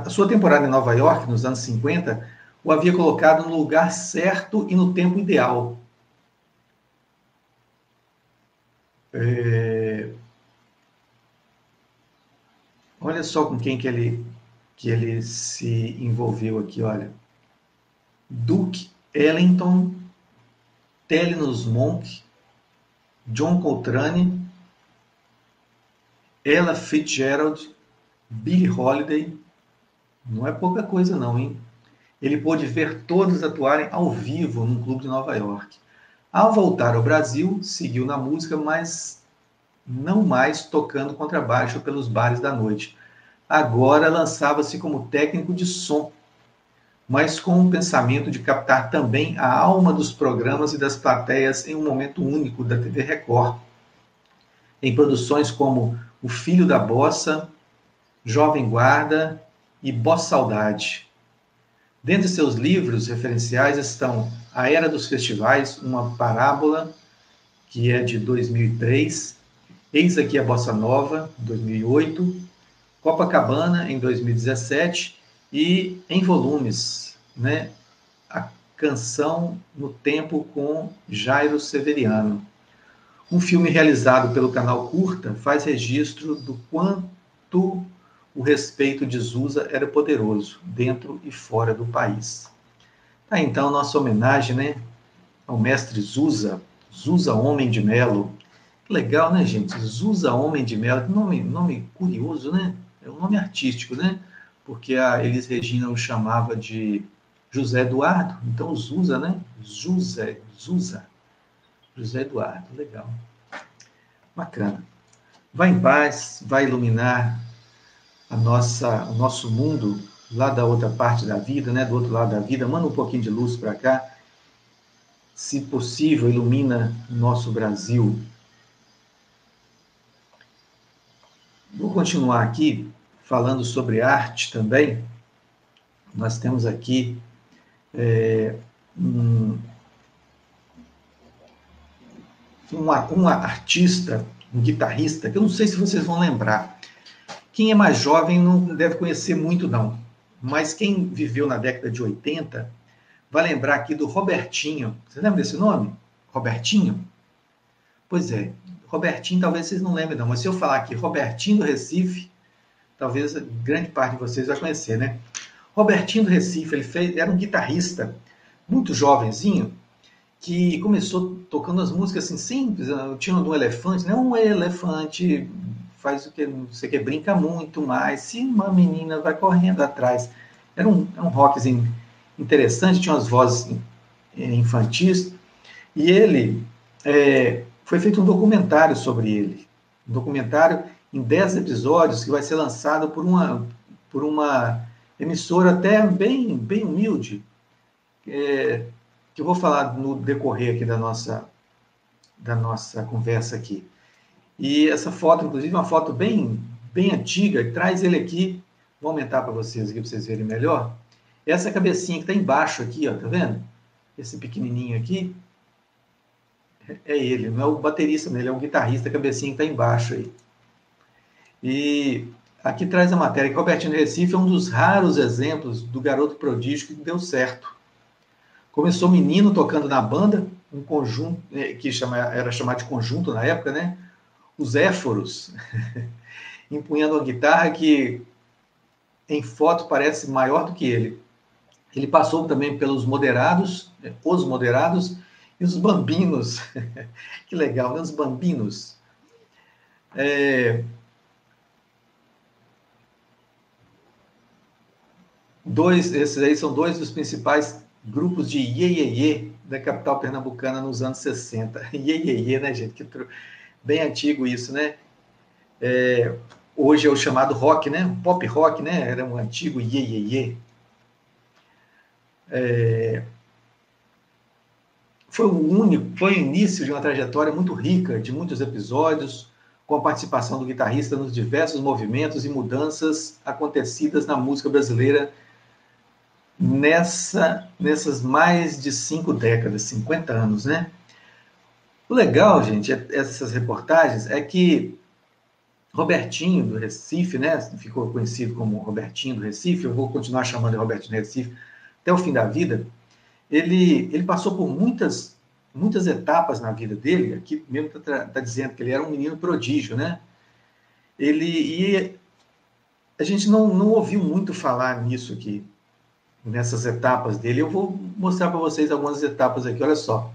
a sua temporada em Nova York, nos anos 50, o havia colocado no lugar certo e no tempo ideal. Olha só com quem que ele se envolveu aqui, olha. Duke Ellington, Thelonious Monk, John Coltrane, Ella Fitzgerald, Billie Holiday. Não é pouca coisa não, hein? Ele pôde ver todos atuarem ao vivo num clube de Nova York. Ao voltar ao Brasil, seguiu na música, mas não mais tocando contrabaixo pelos bares da noite. Agora lançava-se como técnico de som, mas com o pensamento de captar também a alma dos programas e das plateias em um momento único da TV Record. Em produções como O Filho da Bossa, Jovem Guarda e Bossa Saudade. Dentre seus livros referenciais estão A Era dos Festivais, uma parábola, que é de 2003, Eis Aqui a Bossa Nova, 2008, Copacabana, em 2017, e em volumes, né? A Canção no Tempo com Jairo Severiano. Um filme realizado pelo canal Curta faz registro do quanto o respeito de Zusa era poderoso, dentro e fora do país. Tá, então, nossa homenagem, né, ao mestre Zusa, Zusa Homem de Melo. Que legal, né, gente? Zusa Homem de Melo, que nome curioso, né? É um nome artístico, né? Porque a Elis Regina o chamava de José Eduardo, então Zusa, né? Zusa, José Eduardo, legal. Bacana. Vai em paz, vai iluminar o nosso mundo lá da outra parte da vida, né? Do outro lado da vida. Manda um pouquinho de luz para cá. Se possível, ilumina nosso Brasil. Vou continuar aqui falando sobre arte também. Nós temos aqui uma artista, um guitarrista, que eu não sei se vocês vão lembrar. Quem é mais jovem não deve conhecer muito, não. Mas quem viveu na década de 80 vai lembrar aqui do Robertinho. Você lembra desse nome? Robertinho? Pois é, Robertinho talvez vocês não lembrem, não. Mas se eu falar aqui Robertinho do Recife, talvez grande parte de vocês vai conhecer, né? Robertinho do Recife, era um guitarrista muito jovenzinho, que começou tocando as músicas assim simples, tinha um elefante, né? Um elefante faz o que, não sei o que, brinca muito mais, se uma menina vai correndo atrás. Era um rockzinho interessante, tinha umas vozes infantis, e ele, foi feito um documentário sobre ele, um documentário em 10 episódios, que vai ser lançado por uma emissora até bem humilde, que eu vou falar no decorrer aqui da nossa conversa aqui. E essa foto, inclusive, é uma foto bem antiga, e traz ele aqui, vou aumentar para vocês aqui, para vocês verem melhor. Essa cabecinha que está embaixo aqui, ó, tá vendo? Esse pequenininho aqui, é ele, não é o baterista, ele é o guitarrista, a cabecinha que está embaixo aí. E aqui traz a matéria que Robertinho Recife é um dos raros exemplos do garoto prodígio que deu certo. Começou menino tocando na banda, um conjunto, que era chamado de conjunto na época, né? Os Éforos, empunhando uma guitarra que em foto parece maior do que ele. Ele passou também pelos moderados, os moderados e os bambinos. Que legal, né? Os bambinos. Esses aí são dois dos principais grupos de iê da capital pernambucana nos anos 60. Iê, né, gente? Bem antigo isso, né? Hoje é o chamado rock, né? Pop rock, né? Era um antigo iê. Foi o início de uma trajetória muito rica, de muitos episódios, com a participação do guitarrista nos diversos movimentos e mudanças acontecidas na música brasileira nessas mais de 5 décadas, 50 anos, né? O legal, gente, essas reportagens, é que Robertinho do Recife, né, ficou conhecido como Robertinho do Recife, eu vou continuar chamando de Robertinho do Recife até o fim da vida. Ele passou por muitas etapas na vida dele, aqui mesmo está dizendo que ele era um menino prodígio, né? E a gente não ouviu muito falar nisso aqui, nessas etapas dele. Eu vou mostrar para vocês algumas etapas aqui, olha só.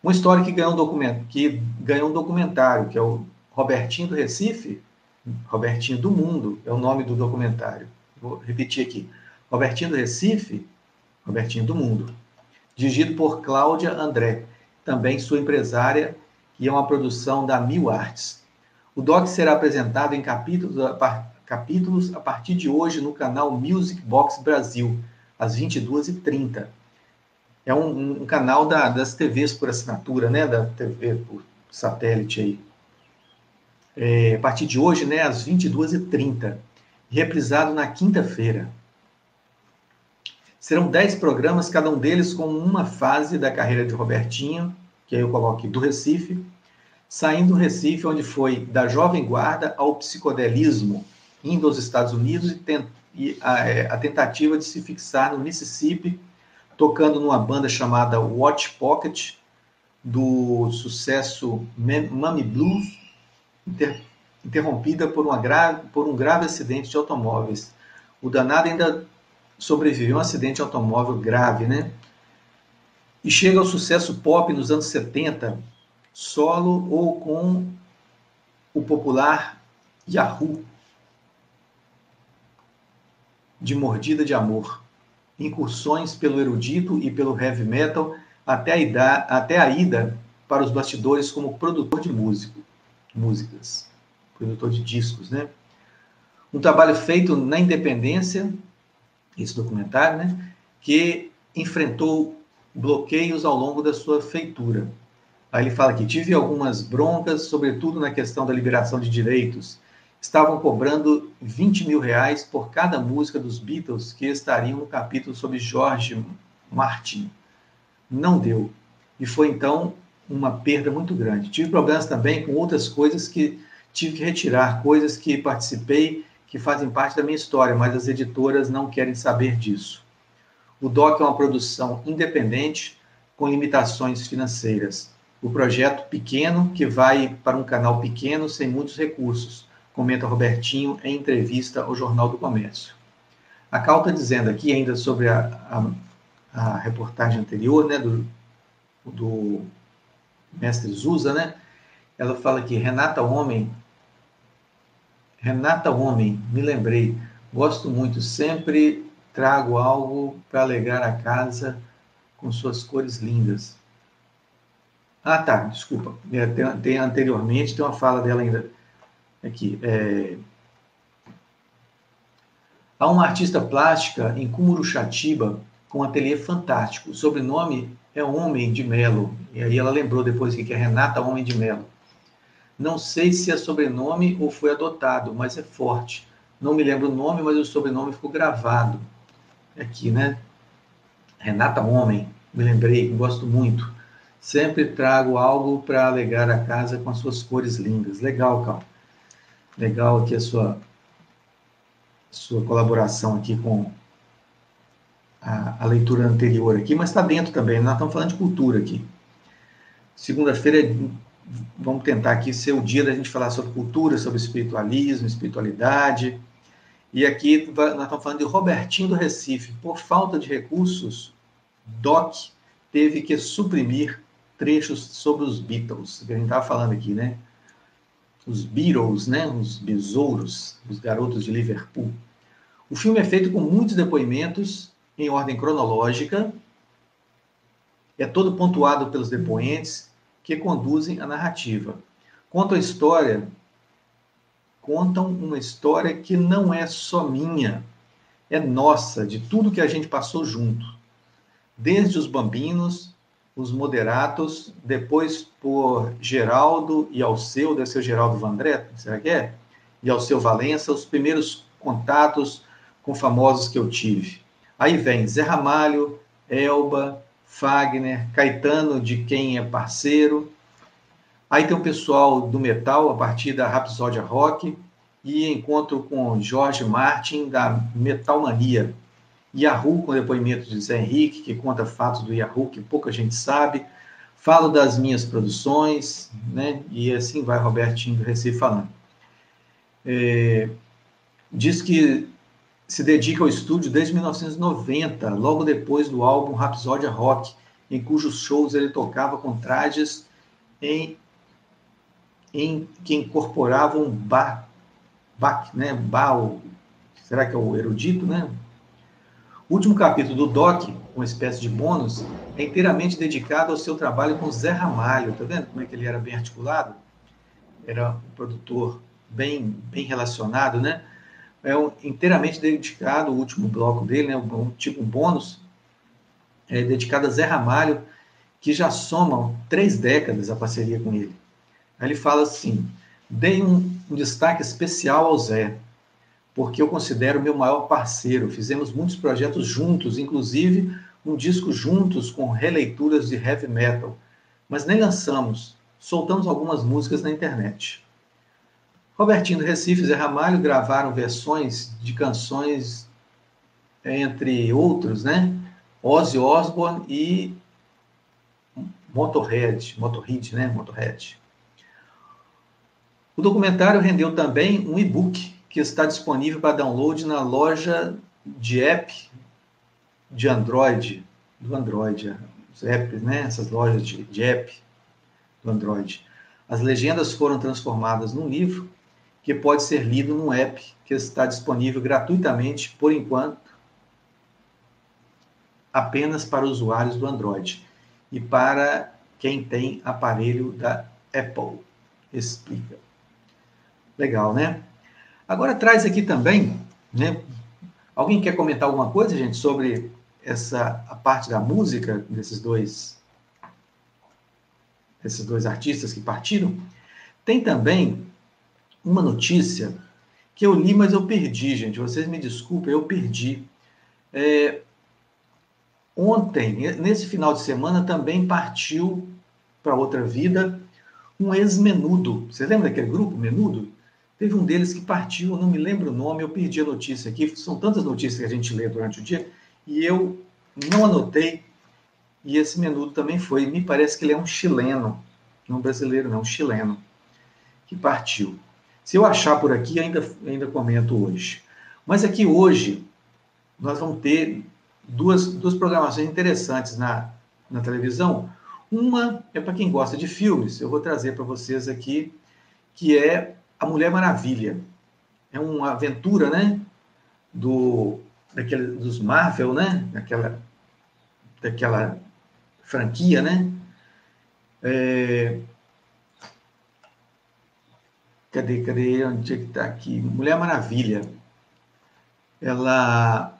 Uma história que ganhou um documentário, que é o Robertinho do Recife, Robertinho do Mundo, é o nome do documentário. Vou repetir aqui. Robertinho do Recife, Robertinho do Mundo. Dirigido por Cláudia André, também sua empresária, que é uma produção da Mil Artes. O doc será apresentado em capítulos a partir de hoje no canal Music Box Brasil, às 22h30. É um canal das TVs por assinatura, né? Da TV por satélite aí. A partir de hoje, né? Às 22h30. Reprisado na quinta-feira. Serão 10 programas, cada um deles com uma fase da carreira de Robertinho, que aí eu coloco aqui, do Recife, saindo do Recife, onde foi da Jovem Guarda ao psicodelismo, indo aos Estados Unidos e a tentativa de se fixar no Mississippi, tocando numa banda chamada Watch Pocket, do sucesso Mami Blues, interrompida por um grave acidente de automóveis. O danado ainda sobreviveu a um acidente de automóvel grave, né? e chega ao sucesso pop nos anos 70, solo ou com o popular Yahoo, de Mordida de Amor, incursões pelo erudito e pelo heavy metal, até a ida para os bastidores como produtor de músicas, produtor de discos, né? Um trabalho feito na independência, esse documentário, né? Que enfrentou bloqueios ao longo da sua feitura. Aí ele fala que tive algumas broncas, sobretudo na questão da liberação de direitos. Estavam cobrando R$20.000 por cada música dos Beatles que estariam no capítulo sobre George Martin. Não deu. E foi, então, uma perda muito grande. Tive problemas também com outras coisas que tive que retirar, coisas que participei, que fazem parte da minha história, mas as editoras não querem saber disso. O DOC é uma produção independente, com limitações financeiras. O projeto pequeno, que vai para um canal pequeno, sem muitos recursos, comenta Robertinho em entrevista ao Jornal do Comércio. A Cal está dizendo aqui, ainda sobre a reportagem anterior, né, do mestre Zusa, né? Ela fala que Renata Homem, me lembrei, gosto muito, sempre trago algo para alegar a casa com suas cores lindas. Ah, tá, desculpa. Anteriormente, tem uma fala dela ainda aqui. Há uma artista plástica em Cumuruxatiba com um ateliê fantástico. O sobrenome é Homem de Melo. E aí ela lembrou depois que é Renata Homem de Melo. Não sei se é sobrenome ou foi adotado, mas é forte. Não me lembro o nome, mas o sobrenome ficou gravado. Aqui, né? Renata Homem, me lembrei, gosto muito. Sempre trago algo para alegar a casa com as suas cores lindas. Legal, Cal. Legal aqui a sua colaboração aqui com a leitura anterior aqui, mas está dentro também, nós estamos falando de cultura aqui. Segunda-feira, vamos tentar aqui ser o dia da gente falar sobre cultura, sobre espiritualismo, espiritualidade. E aqui nós estamos falando de Robertinho do Recife. Por falta de recursos, DOC teve que suprimir trechos sobre os Beatles, que a gente estava falando aqui, né? Os Beatles, né? Os besouros, os garotos de Liverpool. O filme é feito com muitos depoimentos em ordem cronológica, é todo pontuado pelos depoentes que conduzem a narrativa. Contam uma história que não é só minha, é nossa, de tudo que a gente passou junto. Desde os bambinos, os moderatos, depois por Geraldo e Alceu, deve ser o Geraldo Vandré, será que é? E Alceu Valença, os primeiros contatos com famosos que eu tive. Aí vem Zé Ramalho, Elba, Fagner, Caetano, de quem é parceiro. Aí tem o pessoal do metal, a partir da Rapsódia Rock, e encontro com George Martin, da Metalmania. Yahoo, com depoimento de Zé Henrique, que conta fatos do Yahoo, que pouca gente sabe. Falo das minhas produções, né? E assim vai Robertinho do Recife falando. Diz que se dedica ao estúdio desde 1990, logo depois do álbum Rapsódia Rock, em cujos shows ele tocava com trajes em que incorporavam né? Será que é o erudito, né? O último capítulo do DOC, uma espécie de bônus, é inteiramente dedicado ao seu trabalho com Zé Ramalho. Tá vendo como é que ele era bem articulado? Era um produtor bem relacionado, né? Inteiramente dedicado, o último bloco dele, né? Um bônus, dedicado a Zé Ramalho, que já soma 3 décadas a parceria com ele. Aí ele fala assim: dei um destaque especial ao Zé, porque eu considero meu maior parceiro. Fizemos muitos projetos juntos, inclusive um disco juntos com releituras de heavy metal, mas nem lançamos, soltamos algumas músicas na internet. Robertinho do Recife e Zé Ramalho gravaram versões de canções, entre outros, né? Ozzy Osbourne e Motorhead, né? Motorhead. O documentário rendeu também um e-book que está disponível para download na loja de app de Android, apps, né? Essas lojas de app do Android. As legendas foram transformadas num livro que pode ser lido num app que está disponível gratuitamente, por enquanto, apenas para usuários do Android e para quem tem aparelho da Apple. Explica. Legal, né? Agora traz aqui também, né? Alguém quer comentar alguma coisa, gente, sobre a parte da música desses dois artistas que partiram? Tem também uma notícia que eu li, mas eu perdi, gente. Vocês me desculpem, eu perdi. Ontem, nesse final de semana, também partiu para outra vida um ex-Menudo. Você lembra daquele grupo, Menudo? Teve um deles que partiu, eu não me lembro o nome, eu perdi a notícia aqui. São tantas notícias que a gente lê durante o dia, e eu não anotei. E esse Menudo também foi. Me parece que ele é um chileno, não brasileiro, não, um chileno, que partiu. Se eu achar por aqui, ainda comento hoje. Mas aqui hoje, nós vamos ter duas programações interessantes na televisão. Uma é para quem gosta de filmes, eu vou trazer para vocês aqui, que é A Mulher Maravilha. É uma aventura, né? Dos Marvel, né? Daquela franquia, né? Cadê? Onde é que está aqui? Mulher Maravilha. Ela,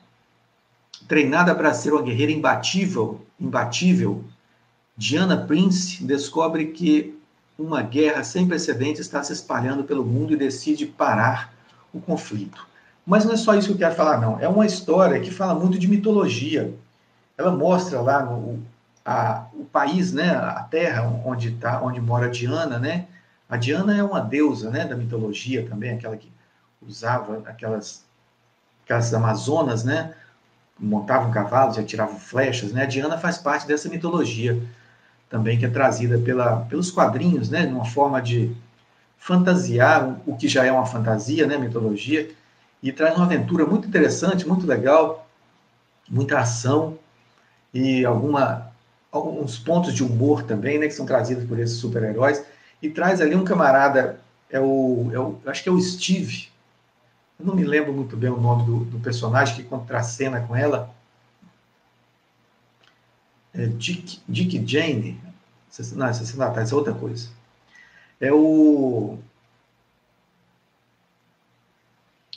treinada para ser uma guerreira imbatível, Diana Prince descobre que uma guerra sem precedentes está se espalhando pelo mundo e decide parar o conflito. Mas não é só isso que eu quero falar, não. É uma história que fala muito de mitologia. Ela mostra lá o país, né, a terra onde mora Diana, né? A Diana é uma deusa, né, da mitologia também, aquela que usava aquelas amazonas, né? Montavam cavalos e atiravam flechas, né? A Diana faz parte dessa mitologia também, que é trazida pelos quadrinhos, né? Numa forma de fantasiar o que já é uma fantasia, né? Mitologia, e traz uma aventura muito interessante, muito legal, muita ação e alguns pontos de humor também, né? Que são trazidos por esses super-heróis, e traz ali um camarada, acho que é o Steve, eu não me lembro muito bem o nome do personagem que contracena com ela. Dick Jane. Não, isso é outra coisa. É o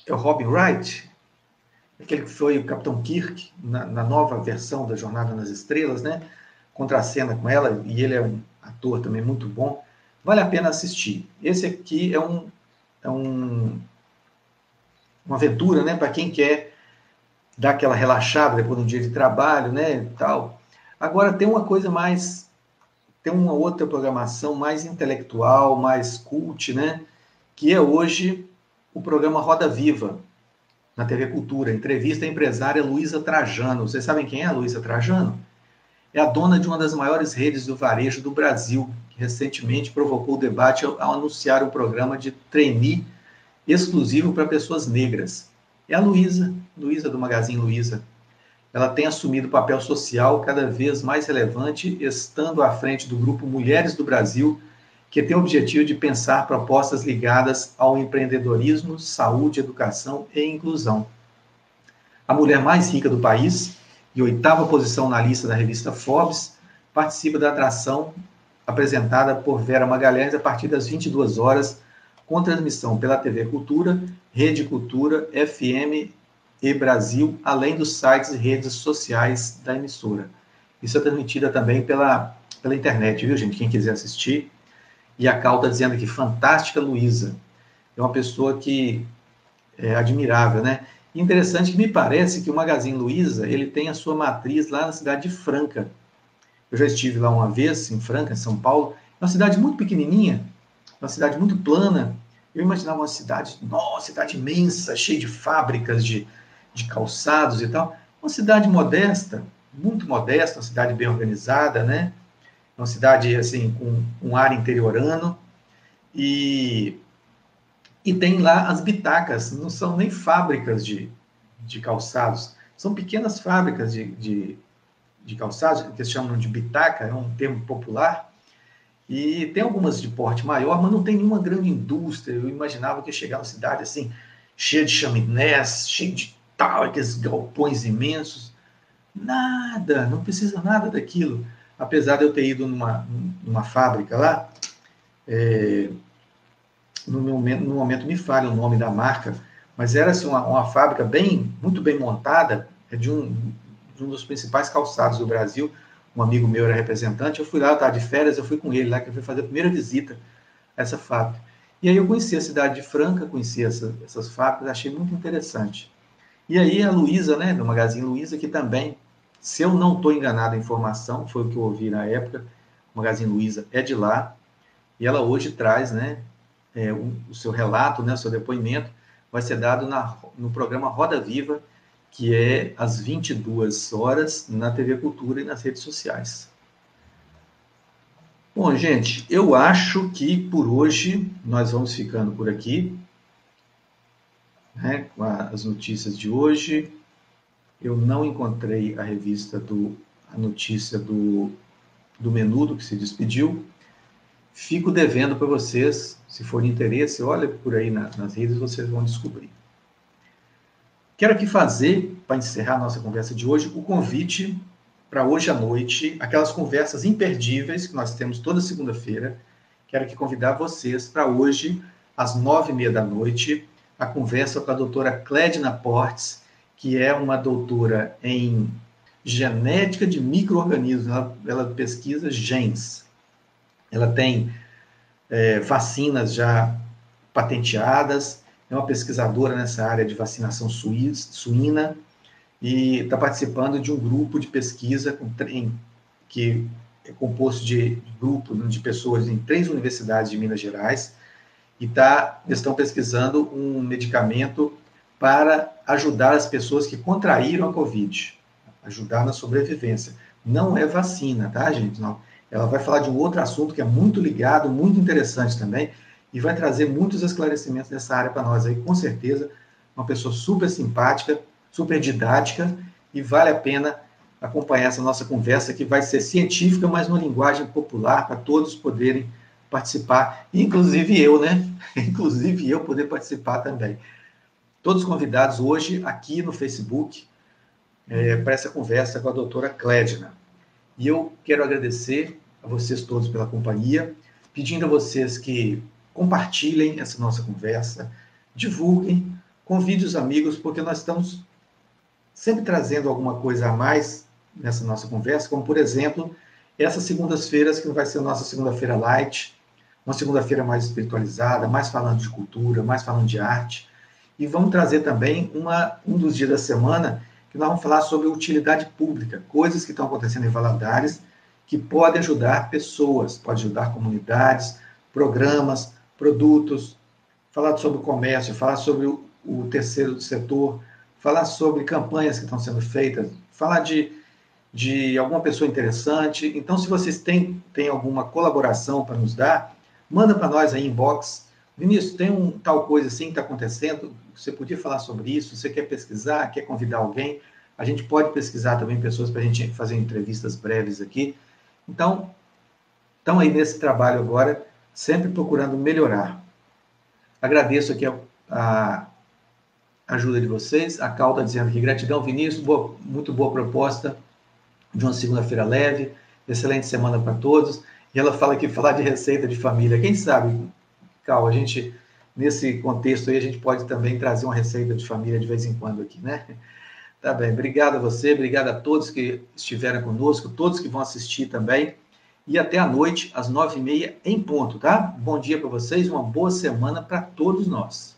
Robin Wright, aquele que foi o Capitão Kirk na nova versão da Jornada nas Estrelas, né? Contracena com ela, e ele é um ator também muito bom. Vale a pena assistir. Esse aqui é uma aventura, né, para quem quer dar aquela relaxada depois de um dia de trabalho, né, tal. Agora tem uma outra programação mais intelectual, mais cult, né, que é hoje o programa Roda Viva, na TV Cultura. Entrevista a empresária Luísa Trajano. Vocês sabem quem é a Luísa Trajano? É a dona de uma das maiores redes do varejo do Brasil, que recentemente provocou debate ao anunciar um programa de trainee exclusivo para pessoas negras. É a Luísa do Magazine Luiza. Ela tem assumido papel social cada vez mais relevante, estando à frente do grupo Mulheres do Brasil, que tem o objetivo de pensar propostas ligadas ao empreendedorismo, saúde, educação e inclusão. A mulher mais rica do país, de 8ª posição na lista da revista Forbes, participa da atração apresentada por Vera Magalhães a partir das 22 horas, com transmissão pela TV Cultura, Rede Cultura, FM e Brasil, além dos sites e redes sociais da emissora. Isso é transmitida também pela internet, viu, gente? Quem quiser assistir. E a Cal está dizendo aqui, fantástica Luísa. É uma pessoa que é admirável, né? E interessante que me parece que o Magazine Luiza, ele tem a sua matriz lá na cidade de Franca. Eu já estive lá uma vez, em Franca, em São Paulo. É uma cidade muito pequenininha, uma cidade muito plana. Eu imaginava uma cidade imensa, cheia de fábricas, de calçados e tal. Uma cidade modesta, muito modesta, uma cidade bem organizada, né? Uma cidade, assim, com um ar interiorano. E tem lá as bitacas, não são nem fábricas de calçados, são pequenas fábricas de de calçados, que eles chamam de bitaca, é um termo popular, e tem algumas de porte maior, mas não tem nenhuma grande indústria. Eu imaginava que ia chegar numa cidade assim, cheia de chaminés, cheia de tal, aqueles galpões imensos. Nada, não precisa nada daquilo. Apesar de eu ter ido numa fábrica lá, no momento me falha o nome da marca, mas era assim, uma fábrica muito bem montada, de um dos principais calçados do Brasil. Um amigo meu era representante, eu fui lá, eu estava de férias, eu fui com ele lá, que eu fui fazer a primeira visita a essa fábrica. E aí eu conheci a cidade de Franca, conheci essas fábricas, achei muito interessante. E aí a Luísa, né, do Magazine Luiza, que também, se eu não estou enganado a informação, foi o que eu ouvi na época, o Magazine Luiza é de lá, e ela hoje traz, né, o seu relato, né, o seu depoimento, vai ser dado no programa Roda Viva, que é às 22 horas na TV Cultura e nas redes sociais. Bom, gente, eu acho que por hoje nós vamos ficando por aqui, né, com as notícias de hoje. Eu não encontrei a notícia do Menudo, que se despediu. Fico devendo para vocês, se for de interesse, olha por aí nas redes, vocês vão descobrir. Quero aqui fazer, para encerrar a nossa conversa de hoje, o convite para hoje à noite, aquelas conversas imperdíveis que nós temos toda segunda-feira. Quero aqui convidar vocês para hoje, às 9h30 da noite, a conversa com a doutora Clédina Portes, que é uma doutora em genética de micro-organismos. Ela pesquisa genes. Ela tem vacinas já patenteadas, é uma pesquisadora nessa área de vacinação suína e está participando de um grupo de pesquisa que é composto de grupo de pessoas em 3 universidades de Minas Gerais e estão pesquisando um medicamento para ajudar as pessoas que contraíram a Covid, ajudar na sobrevivência. Não é vacina, tá, gente? Não. Ela vai falar de um outro assunto que é muito ligado, muito interessante também, e vai trazer muitos esclarecimentos nessa área para nós aí, com certeza. Uma pessoa super simpática, super didática, e vale a pena acompanhar essa nossa conversa, que vai ser científica, mas numa linguagem popular, para todos poderem participar, inclusive eu, né? Inclusive eu poder participar também. Todos convidados hoje aqui no Facebook para essa conversa com a doutora Clédina. E eu quero agradecer a vocês todos pela companhia, pedindo a vocês que compartilhem essa nossa conversa, divulguem, convide os amigos, porque nós estamos sempre trazendo alguma coisa a mais nessa nossa conversa, como, por exemplo, essas segundas-feiras, que vai ser a nossa segunda-feira light, uma segunda-feira mais espiritualizada, mais falando de cultura, mais falando de arte. E vamos trazer também um dos dias da semana que nós vamos falar sobre utilidade pública, coisas que estão acontecendo em Valadares, que podem ajudar pessoas, podem ajudar comunidades, programas, produtos, falar sobre o comércio, falar sobre o terceiro setor, falar sobre campanhas que estão sendo feitas, falar de alguma pessoa interessante. Então, se vocês têm alguma colaboração para nos dar, manda para nós aí, inbox. Vinícius, tem tal coisa assim que está acontecendo, você podia falar sobre isso, você quer pesquisar, quer convidar alguém, a gente pode pesquisar também pessoas para a gente fazer entrevistas breves aqui. Então, estamos aí nesse trabalho agora, sempre procurando melhorar. Agradeço aqui a ajuda de vocês, a Cal está dizendo aqui, gratidão, Vinícius, muito boa proposta de uma segunda-feira leve, excelente semana para todos. E ela fala aqui, falar de receita de família, quem sabe, Cal, a gente, nesse contexto aí, a gente pode também trazer uma receita de família de vez em quando aqui, né? Tá bem, obrigado a você, obrigado a todos que estiveram conosco, todos que vão assistir também, e até à noite, às 9h30, em ponto, tá? Bom dia para vocês, uma boa semana para todos nós.